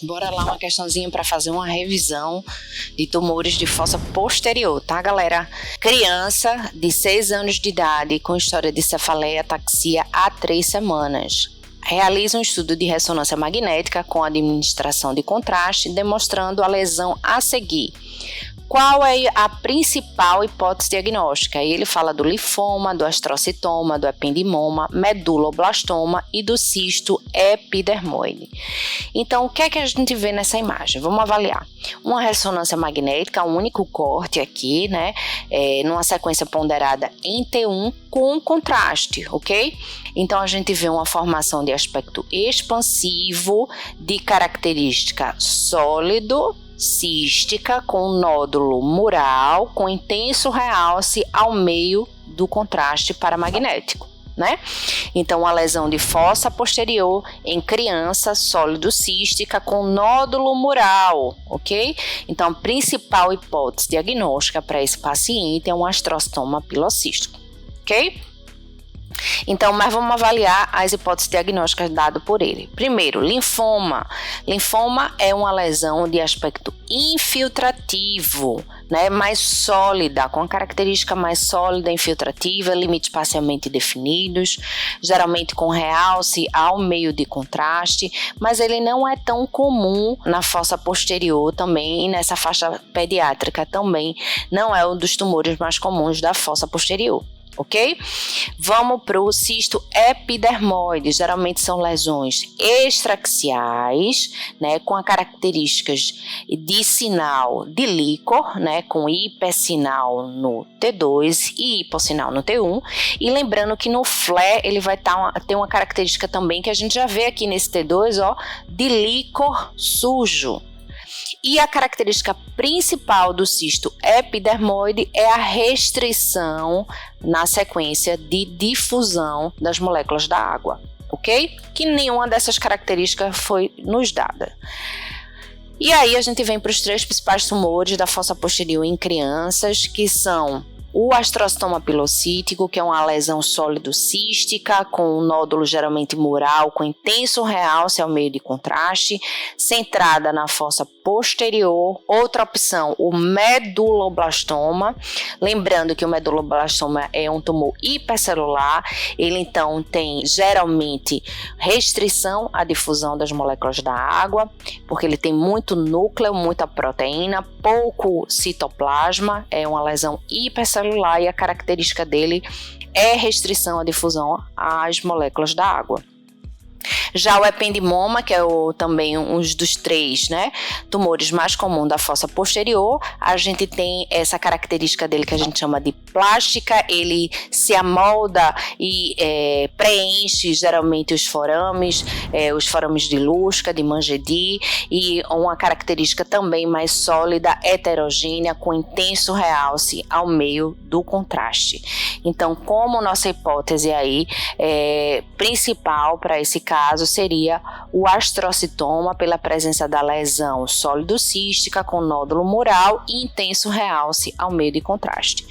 Bora lá, uma questãozinha para fazer uma revisão de tumores de fossa posterior, tá, galera? Criança de 6 anos de idade com história de cefaleia ataxia há 3 semanas. Realiza um estudo de ressonância magnética com administração de contraste, demonstrando a lesão a seguir. Qual é a principal hipótese diagnóstica? Ele fala do linfoma, do astrocitoma, do ependimoma, meduloblastoma e do cisto epidermoide. Então, o que é que a gente vê nessa imagem? Vamos avaliar. Uma ressonância magnética, um único corte aqui, né? Numa sequência ponderada em T1 com contraste, ok? Então, a gente vê uma formação de aspecto expansivo, de característica sólido, cística, com nódulo mural, com intenso realce ao meio do contraste paramagnético, né? Então, a lesão de fossa posterior em criança sólido cística com nódulo mural, ok? Então, a principal hipótese diagnóstica para esse paciente é um astrocitoma pilocístico, ok? Então, mas vamos avaliar as hipóteses diagnósticas dadas por ele. Primeiro, linfoma. Linfoma é uma lesão de aspecto infiltrativo, né, mais sólida, com a característica mais sólida, infiltrativa, limites parcialmente definidos, geralmente com realce ao meio de contraste, mas ele não é tão comum na fossa posterior também e nessa faixa pediátrica também não é um dos tumores mais comuns da fossa posterior. Ok? Vamos para o cisto epidermoide. Geralmente são lesões extraxiais, né, com as características de sinal de líquor, né, com hipersinal no T2 e hipossinal no T1. E lembrando que no FLE ele vai ter uma característica também que a gente já vê aqui nesse T2, ó, de líquor sujo. E a característica principal do cisto epidermoide é a restrição na sequência de difusão das moléculas da água, ok? Que nenhuma dessas características foi nos dada. E aí a gente vem para os 3 principais tumores da fossa posterior em crianças, que são o astrocitoma pilocítico, que é uma lesão sólido-cística, com um nódulo geralmente mural, com intenso realce ao meio de contraste, centrada na fossa posterior. Outra opção, o meduloblastoma. Lembrando que o meduloblastoma é um tumor hipercelular, ele então tem geralmente restrição à difusão das moléculas da água, porque ele tem muito núcleo, muita proteína, pouco citoplasma, é uma lesão hipercelular e a característica dele é restrição à difusão às moléculas da água. Já o ependimoma, que é também um dos 3, né, tumores mais comuns da fossa posterior, a gente tem essa característica dele que a gente chama de plástica, ele se amolda e preenche geralmente os forames de Lusca, de Mangetti, e uma característica também mais sólida, heterogênea, com intenso realce ao meio do contraste. Então, como nossa hipótese aí principal para esse caso seria o astrocitoma pela presença da lesão sólido-cística com nódulo mural e intenso realce ao meio de contraste.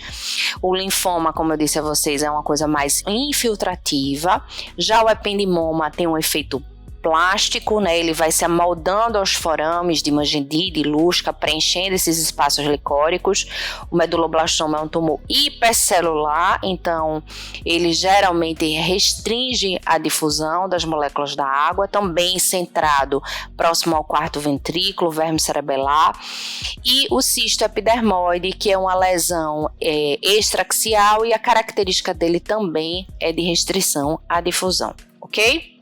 O linfoma, como eu disse a vocês, é uma coisa mais infiltrativa. Já o ependimoma tem um efeito plástico, né? Ele vai se amoldando aos forames de Mangetti, de Lusca, preenchendo esses espaços licóricos. O meduloblastoma é um tumor hipercelular, então ele geralmente restringe a difusão das moléculas da água, também centrado próximo ao quarto ventrículo, verme cerebelar. E o cisto epidermoide, que é uma lesão extraxial, e a característica dele também é de restrição à difusão, ok?